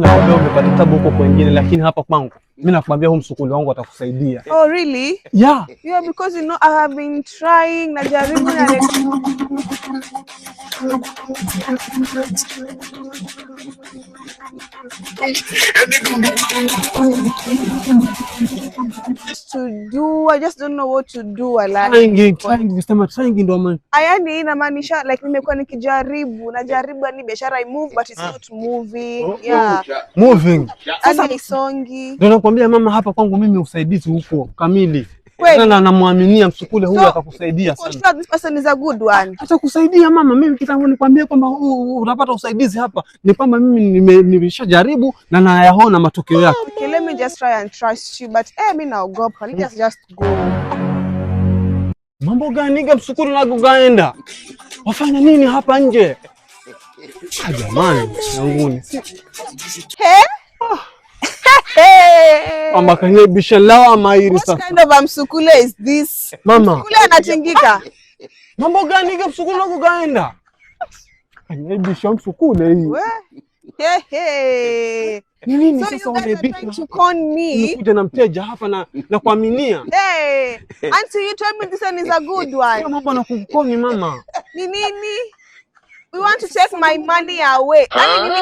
Nakwambia umepata tabu huko kwingine, lakini hapa kwangu mimi nakwambia huu msukuli wangu atakusaidia. Oh really? Yeah. Yeah, because you know I have been trying na jaribu na to do. I just don't know what to do. Trying ndo man. Ayani inamaanisha like nimekuwa nikijaribu yani biashara I move but it's not moving. Yeah. Moving. Sasa isongi. Ndio nakwambia mama, hapa kwangu mimi usaidizi huko kamili. Kweli? Na namuaminia msukule huyu atakusaidia sana. So this person is a good one. Atakusaidia mama. Mimi kitambo nikwambia kwamba utapata usaidizi hapa ni kwamba mimi nimeshajaribu na nayaona matokeo yake. Okay, let me just try and trust you, but mimi naogopa. Let's just go. Mambo gani ga msukuli unagogaenda? Wafanya nini hapa nje? Jamani, yanguni. Mama kanibisha lawa mairi sasa. What kind of msukule is this? Mama. Msukule anatingika. Mambo gani ga msukuli unagogaenda? Kanibisha msukule hii. Nini sasa unabisha? To con me. Nikuja na mteja hapa na kuaminia. Until you told me this one is a good one. Mambo na kukoni mama. Nini? We want to take my money away.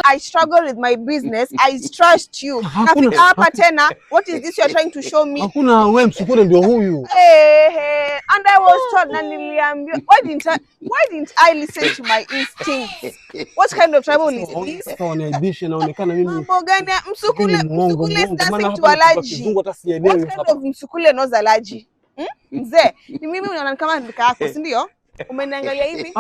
I struggle with my business. I trust you. Nafika hapa tena. What is this you are trying to show me? Hakuna wewe msukule ndio huyu. And I was told na niliambiwa. Why didn't I listen to my instincts? What kind of trouble is this? Naibisha naonekana mimi. Mambo gani msukule is nothing to allergy. What kind of msukule knows allergy? Mzee, ni mimi unaona kama ndika yako, si ndio? Umeniangalia hivi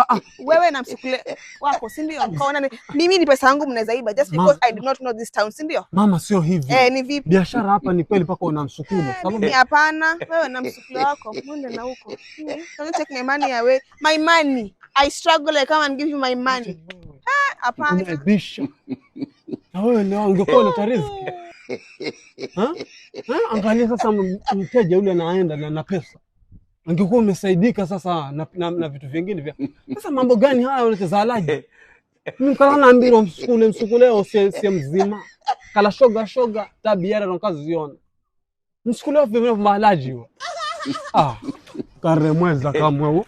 wewe na msukule wako, si ndio? Mkaona mimi ni pesa yangu mnaweza iba just because I did not know this town, si ndio? Mama sio hivi. Ni vipi? Biashara hapa ni kweli paka una msukule. Sababu hapana, wewe na msukule wako mwende na huko. Don't take my money away. My money. I struggle, I come and give you my money. Hapana. Unabisha. Na wewe leo ungekuwa na riziki. Angalia sasa mteja yule anaenda na pesa. Angekuwa umesaidika sasa na vitu vingine vya. Sasa mambo gani haya unacheza alaji? Mimi kala naambia msukule si mzima. Kala shoga tabiara ndo kazi ziona. Msukule vile malaji huo. Kare mweza kama huo.